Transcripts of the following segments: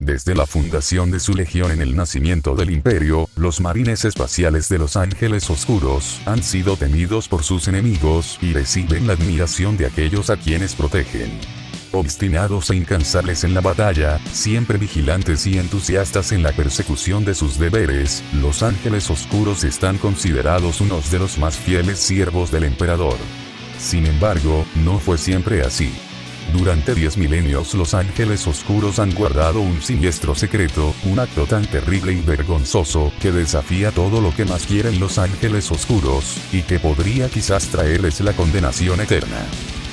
Desde la fundación de su legión en el nacimiento del imperio, los marines espaciales de los Ángeles Oscuros han sido temidos por sus enemigos y reciben la admiración de aquellos a quienes protegen. Obstinados e incansables en la batalla, siempre vigilantes y entusiastas en la persecución de sus deberes, los Ángeles Oscuros están considerados unos de los más fieles siervos del emperador. Sin embargo, no fue siempre así. Durante 10 milenios los Ángeles Oscuros han guardado un siniestro secreto, un acto tan terrible y vergonzoso, que desafía todo lo que más quieren los Ángeles Oscuros, y que podría quizás traerles la condenación eterna.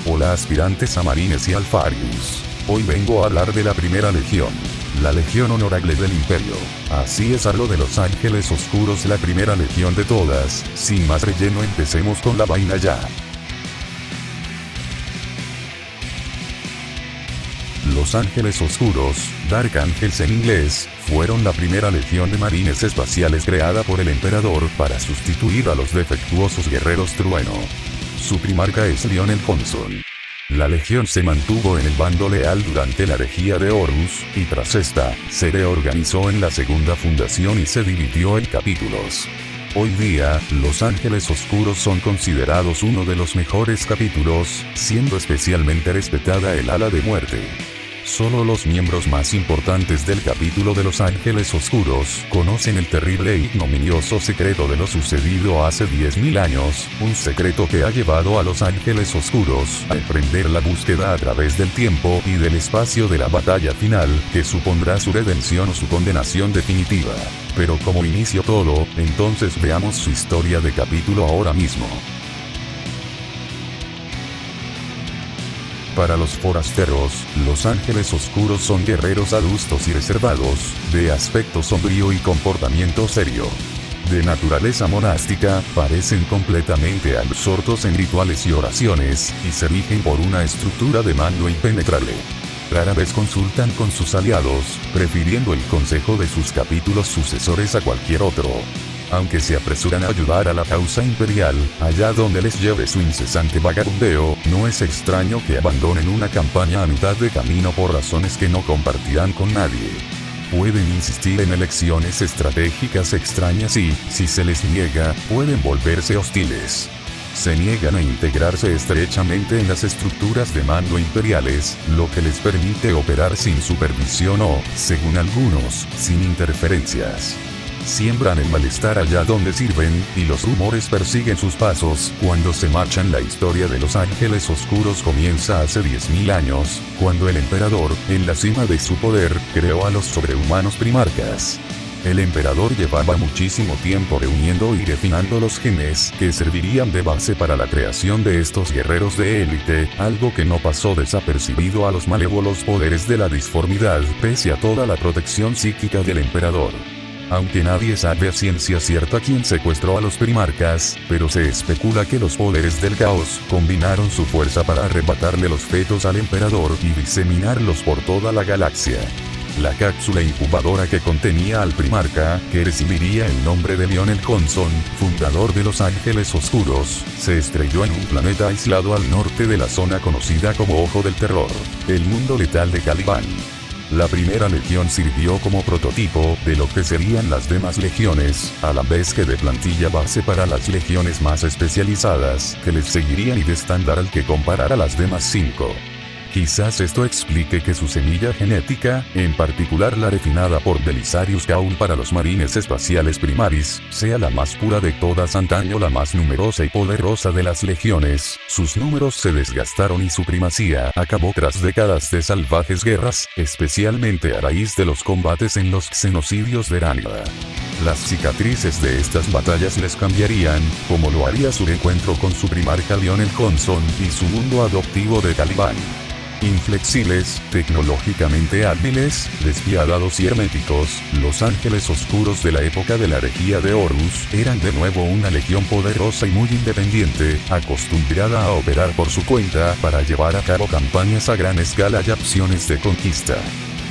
Hola aspirantes a Marines y Alfarius. Hoy vengo a hablar de la Primera Legión. La Legión Honorable del Imperio. Así es, hablo de los Ángeles Oscuros, la primera legión de todas. Sin más relleno, empecemos con la vaina ya. Los Ángeles Oscuros, Dark Angels en inglés, fueron la primera legión de marines espaciales creada por el emperador para sustituir a los defectuosos guerreros trueno. Su primarca es Lionel Johnson. La legión se mantuvo en el bando leal durante la herejía de Horus, y tras esta, se reorganizó en la segunda fundación y se dividió en capítulos. Hoy día, los Ángeles Oscuros son considerados uno de los mejores capítulos, siendo especialmente respetada el ala de muerte. Solo los miembros más importantes del capítulo de los Ángeles Oscuros conocen el terrible e ignominioso secreto de lo sucedido hace 10.000 años, un secreto que ha llevado a los Ángeles Oscuros a emprender la búsqueda a través del tiempo y del espacio de la batalla final, que supondrá su redención o su condenación definitiva. Pero como inicio todo, entonces veamos su historia de capítulo ahora mismo. Para los forasteros, los Ángeles Oscuros son guerreros adustos y reservados, de aspecto sombrío y comportamiento serio. De naturaleza monástica, parecen completamente absortos en rituales y oraciones, y se rigen por una estructura de mando impenetrable. Rara vez consultan con sus aliados, prefiriendo el consejo de sus capítulos sucesores a cualquier otro. Aunque se apresuran a ayudar a la causa imperial, allá donde les lleve su incesante vagabundeo, no es extraño que abandonen una campaña a mitad de camino por razones que no compartirán con nadie. Pueden insistir en elecciones estratégicas extrañas y, si se les niega, pueden volverse hostiles. Se niegan a integrarse estrechamente en las estructuras de mando imperiales, lo que les permite operar sin supervisión o, según algunos, sin interferencias. Siembran el malestar allá donde sirven, y los rumores persiguen sus pasos. Cuando se marchan, la historia de los Ángeles Oscuros comienza hace 10.000 años, cuando el emperador, en la cima de su poder, creó a los sobrehumanos primarcas. El emperador llevaba muchísimo tiempo reuniendo y refinando los genes que servirían de base para la creación de estos guerreros de élite, algo que no pasó desapercibido a los malévolos poderes de la disformidad, pese a toda la protección psíquica del emperador. Aunque nadie sabe a ciencia cierta quién secuestró a los primarcas, pero se especula que los poderes del caos combinaron su fuerza para arrebatarle los fetos al emperador y diseminarlos por toda la galaxia. La cápsula incubadora que contenía al primarca, que recibiría el nombre de Lionel Johnson, fundador de los Ángeles Oscuros, se estrelló en un planeta aislado al norte de la zona conocida como Ojo del Terror, el mundo letal de Caliban. La primera legión sirvió como prototipo de lo que serían las demás legiones, a la vez que de plantilla base para las legiones más especializadas, que les seguirían y de estándar al que comparar a las demás 5. Quizás esto explique que su semilla genética, en particular la refinada por Belisarius Caul para los marines espaciales primaris, sea la más pura de todas, antaño la más numerosa y poderosa de las legiones. Sus números se desgastaron y su primacía acabó tras décadas de salvajes guerras, especialmente a raíz de los combates en los xenocidios de Rangda. Las cicatrices de estas batallas les cambiarían, como lo haría su encuentro con su primarca Lionel Johnson y su mundo adoptivo de Caliban. Inflexibles, tecnológicamente hábiles, despiadados y herméticos, los Ángeles Oscuros de la época de la herejía de Horus eran de nuevo una legión poderosa y muy independiente, acostumbrada a operar por su cuenta para llevar a cabo campañas a gran escala y acciones de conquista.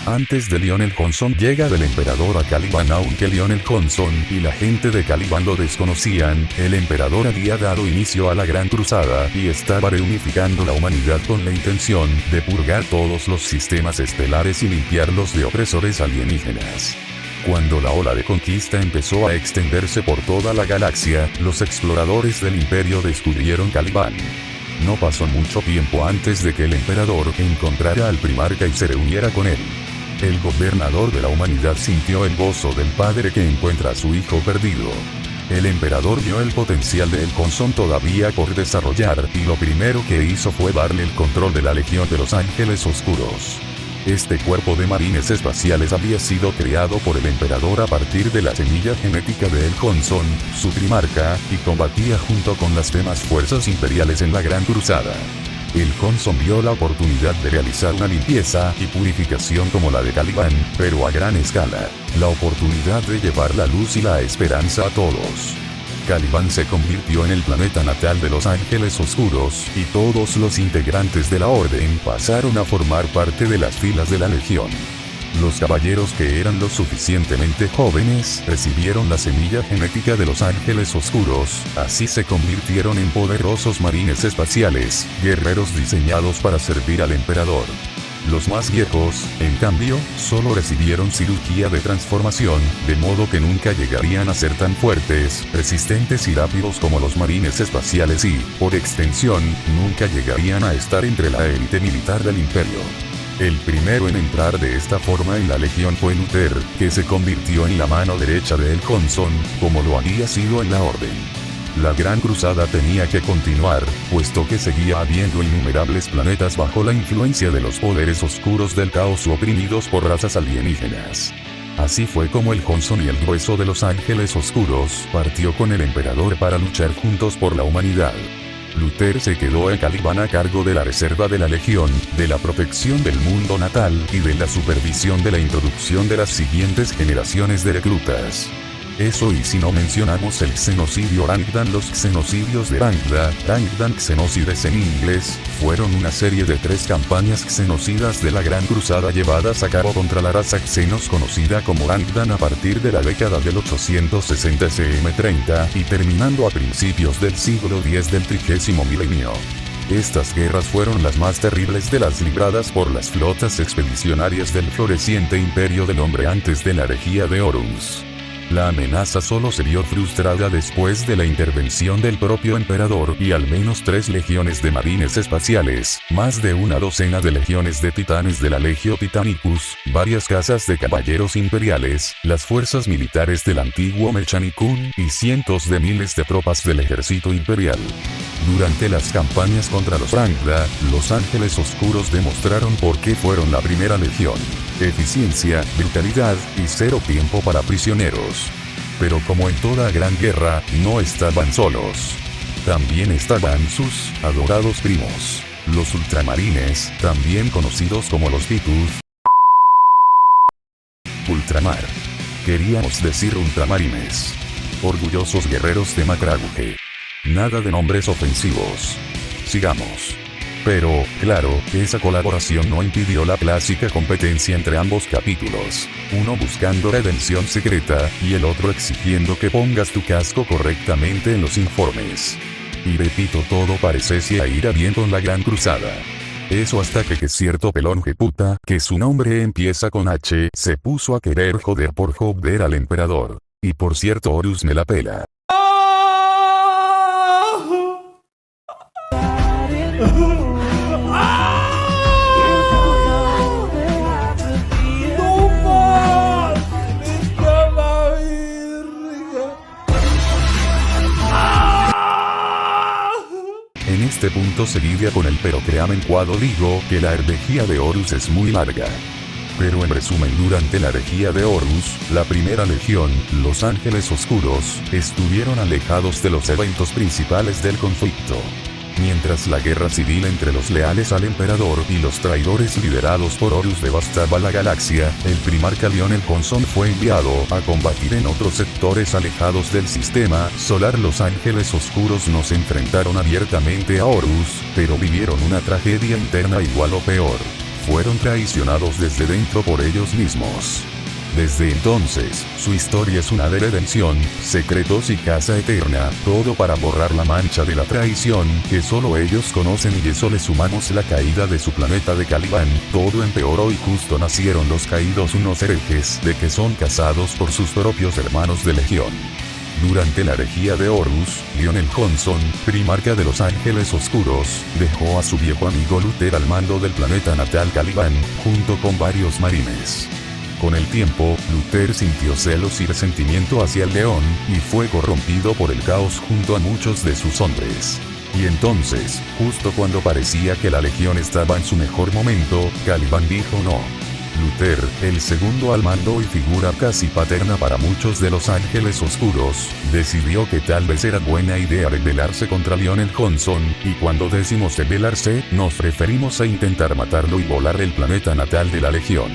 Antes de Lionel Johnson llega del emperador a Caliban. Aunque Lionel Johnson y la gente de Caliban lo desconocían, el emperador había dado inicio a la Gran Cruzada y estaba reunificando la humanidad con la intención de purgar todos los sistemas estelares y limpiarlos de opresores alienígenas. Cuando la ola de conquista empezó a extenderse por toda la galaxia, los exploradores del imperio descubrieron Caliban. No pasó mucho tiempo antes de que el emperador encontrara al primarca y se reuniera con él. El gobernador de la humanidad sintió el gozo del padre que encuentra a su hijo perdido. El emperador vio el potencial de El Johnson todavía por desarrollar, y lo primero que hizo fue darle el control de la Legión de los Ángeles Oscuros. Este cuerpo de marines espaciales había sido creado por el emperador a partir de la semilla genética de El Johnson, su primarca, y combatía junto con las demás fuerzas imperiales en la Gran Cruzada. El Johnson vio la oportunidad de realizar una limpieza y purificación como la de Caliban, pero a gran escala. La oportunidad de llevar la luz y la esperanza a todos. Caliban se convirtió en el planeta natal de los Ángeles Oscuros, y todos los integrantes de la Orden pasaron a formar parte de las filas de la Legión. Los caballeros que eran lo suficientemente jóvenes recibieron la semilla genética de los Ángeles Oscuros, así se convirtieron en poderosos marines espaciales, guerreros diseñados para servir al emperador. Los más viejos, en cambio, solo recibieron cirugía de transformación, de modo que nunca llegarían a ser tan fuertes, resistentes y rápidos como los marines espaciales y, por extensión, nunca llegarían a estar entre la élite militar del imperio. El primero en entrar de esta forma en la Legión fue Luther, que se convirtió en la mano derecha de El Johnson, como lo había sido en la Orden. La Gran Cruzada tenía que continuar, puesto que seguía habiendo innumerables planetas bajo la influencia de los poderes oscuros del caos oprimidos por razas alienígenas. Así fue como El Johnson y el grueso de los Ángeles Oscuros partió con el emperador para luchar juntos por la humanidad. Luther se quedó en Caliban a cargo de la reserva de la Legión, de la protección del mundo natal y de la supervisión de la introducción de las siguientes generaciones de reclutas. Eso y si no mencionamos el xenocidio Rangdan. Los xenocidios de Rangdan Xenocides en inglés, fueron una serie de 3 campañas xenocidas de la Gran Cruzada llevadas a cabo contra la raza xenos conocida como Rangdan a partir de la década del 860 CM30 y terminando a principios del siglo X del 30º milenio. Estas guerras fueron las más terribles de las libradas por las flotas expedicionarias del floreciente imperio del hombre antes de la herejía de Horus. La amenaza solo se vio frustrada después de la intervención del propio emperador y al menos 3 legiones de marines espaciales, más de una docena de legiones de titanes de la Legio Titanicus, varias casas de caballeros imperiales, las fuerzas militares del antiguo Mechanicum y cientos de miles de tropas del ejército imperial. Durante las campañas contra los Rangda, los Ángeles Oscuros demostraron por qué fueron la primera legión. Eficiencia, brutalidad y 0 tiempo para prisioneros. Pero como en toda gran guerra, no estaban solos. También estaban sus adorados primos, los ultramarines, también conocidos como los Titus. Ultramar. Queríamos decir ultramarines. Orgullosos guerreros de Macraguge. Nada de nombres ofensivos. Sigamos. Pero, claro, esa colaboración no impidió la clásica competencia entre ambos capítulos, uno buscando redención secreta, y el otro exigiendo que pongas tu casco correctamente en los informes. Y repito, todo parecía ir a bien con la Gran Cruzada. Eso hasta que cierto pelón puta, que su nombre empieza con H, se puso a querer joder por joder al emperador. Y por cierto, Horus me la pela. En este punto se lidia con el pero créame cuando digo que la herejía de Horus es muy larga. Pero en resumen, durante la herejía de Horus, la primera legión, los Ángeles Oscuros, estuvieron alejados de los eventos principales del conflicto. Mientras la guerra civil entre los leales al emperador y los traidores liderados por Horus devastaba la galaxia, el primarca Lionel Johnson fue enviado a combatir en otros sectores alejados del sistema solar. Los Ángeles Oscuros no se enfrentaron abiertamente a Horus, pero vivieron una tragedia interna igual o peor. fueron traicionados desde dentro por ellos mismos. Desde entonces, su historia es una de redención, secretos y casa eterna, todo para borrar la mancha de la traición, que solo ellos conocen, y eso le sumamos la caída de su planeta de Caliban, todo empeoró y justo nacieron los caídos, unos herejes de que son cazados por sus propios hermanos de Legión. Durante la herejía de Horus, Lionel Johnson, primarca de los Ángeles Oscuros, dejó a su viejo amigo Luther al mando del planeta natal Caliban, junto con varios marines. Con el tiempo, Luther sintió celos y resentimiento hacia el león, y fue corrompido por el caos junto a muchos de sus hombres. Y entonces, justo cuando parecía que la legión estaba en su mejor momento, Caliban dijo no. Luther, el segundo al mando y figura casi paterna para muchos de los Ángeles Oscuros, decidió que tal vez era buena idea rebelarse contra Lionel Johnson, y cuando decimos rebelarse, nos referimos a intentar matarlo y volar el planeta natal de la legión.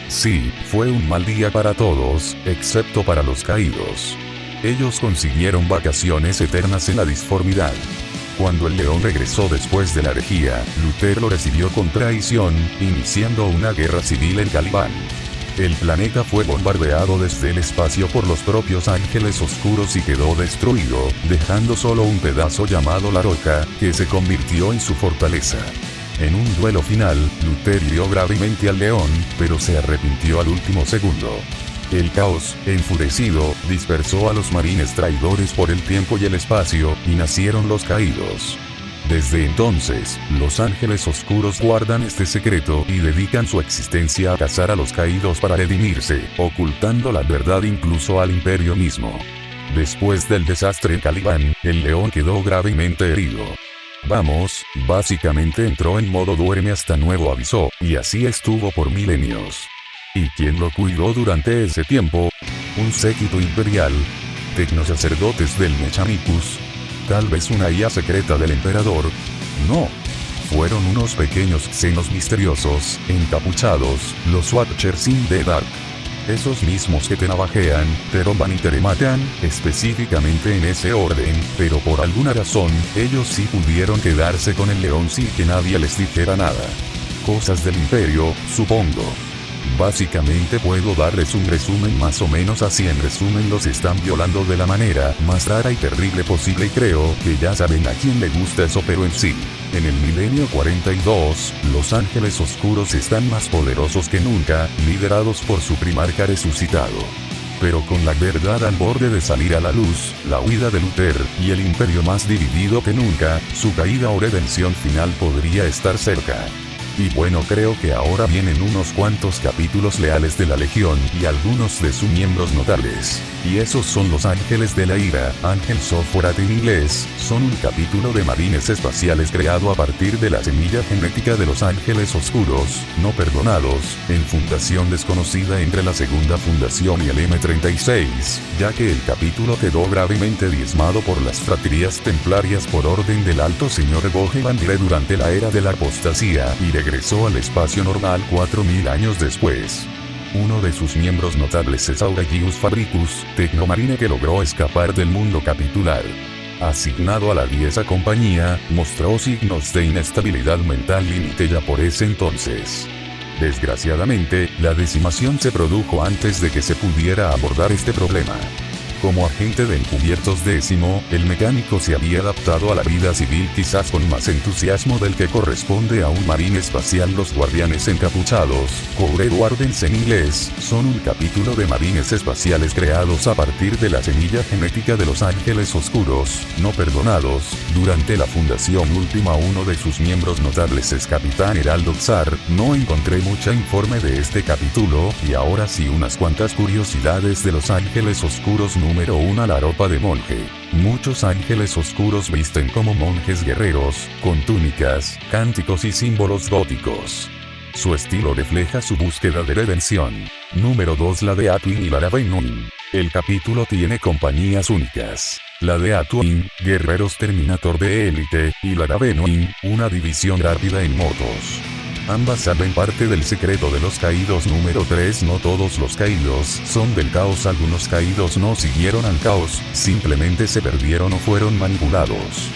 Sí, fue un mal día para todos, excepto para los caídos. Ellos consiguieron vacaciones eternas en la disformidad. Cuando el león regresó después de la herejía, Luther lo recibió con traición, iniciando una guerra civil en Caliban. El planeta fue bombardeado desde el espacio por los propios Ángeles Oscuros y quedó destruido, dejando solo un pedazo llamado La Roca, que se convirtió en su fortaleza. En un duelo final, Luther hirió gravemente al león, pero se arrepintió al último segundo. El caos, enfurecido, dispersó a los marines traidores por el tiempo y el espacio, y nacieron los caídos. Desde entonces, los Ángeles Oscuros guardan este secreto y dedican su existencia a cazar a los caídos para redimirse, ocultando la verdad incluso al imperio mismo. Después del desastre en Caliban, el león quedó gravemente herido. Vamos, básicamente entró en modo duerme hasta nuevo aviso, y así estuvo por milenios. ¿Y quién lo cuidó durante ese tiempo? Un séquito imperial. Tecnosacerdotes del Mechanicus. Tal vez una IA secreta del emperador. No. Fueron unos pequeños xenos misteriosos, encapuchados, los Watchers in the Dark. Esos mismos que te navajean, te roban y te rematan, específicamente en ese orden, pero por alguna razón, ellos sí pudieron quedarse con el león sin que nadie les dijera nada. Cosas del imperio, supongo. Básicamente puedo darles un resumen más o menos así. En resumen, los están violando de la manera más rara y terrible posible, y creo que ya saben a quién le gusta eso, pero en sí. En el milenio 42, los Ángeles Oscuros están más poderosos que nunca, liderados por su primarca resucitado. Pero con la verdad al borde de salir a la luz, la huida de Luther, y el imperio más dividido que nunca, su caída o redención final podría estar cerca. Y bueno, creo que ahora vienen unos cuantos capítulos leales de la Legión y algunos de sus miembros notables. Y esos son los Ángeles de la Ira, Angels of Wrath en inglés, son un capítulo de marines espaciales creado a partir de la semilla genética de los Ángeles Oscuros, no perdonados, en fundación desconocida entre la Segunda Fundación y el M36, ya que el capítulo quedó gravemente diezmado por las fraterías templarias por orden del Alto Señor Goje Bandire durante la era de la apostasía, y regresó al espacio normal 4000 años después. Uno de sus miembros notables es Auragius Fabricus, tecnomarine que logró escapar del mundo capitular. Asignado a la 10ª compañía, mostró signos de inestabilidad mental límite ya por ese entonces. Desgraciadamente, la decimación se produjo antes de que se pudiera abordar este problema. Como agente de encubiertos 10º, el mecánico se había adaptado a la vida civil quizás con más entusiasmo del que corresponde a un marín espacial. Los guardianes encapuchados, Code Wardens en inglés, son un capítulo de marines espaciales creados a partir de la semilla genética de los Ángeles Oscuros, no perdonados, durante la fundación última. Uno de sus miembros notables es Capitán Heraldo Xar. No encontré mucha informe de este capítulo, y ahora sí unas cuantas curiosidades de los Ángeles Oscuros. Número 1. La ropa de monje. Muchos Ángeles Oscuros visten como monjes guerreros, con túnicas, cánticos y símbolos góticos. Su estilo refleja su búsqueda de redención. Número 2. La de Atuin y la Ravenwing. El capítulo tiene compañías únicas. La de Atuin, guerreros Terminator de élite, y la Ravenwing, una división rápida en motos. Ambas saben parte del secreto de los caídos. Número 3. No todos los caídos son del caos. Algunos caídos no siguieron al caos, simplemente se perdieron o fueron manipulados.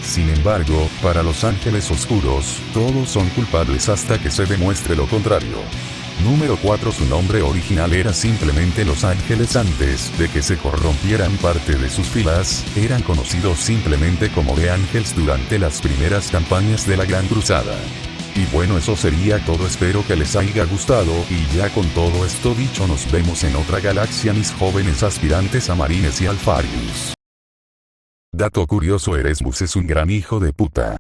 Sin embargo, para los ángeles oscuros, todos son culpables hasta que se demuestre lo contrario. Número 4. Su nombre original era simplemente Los Ángeles. Antes de que se corrompieran parte de sus filas, eran conocidos simplemente como The Angels durante las primeras campañas de la Gran Cruzada. Y bueno, eso sería todo, espero que les haya gustado, y ya con todo esto dicho nos vemos en otra galaxia mis jóvenes aspirantes a marines y alfarius. Dato curioso, Erasmus es un gran hijo de puta.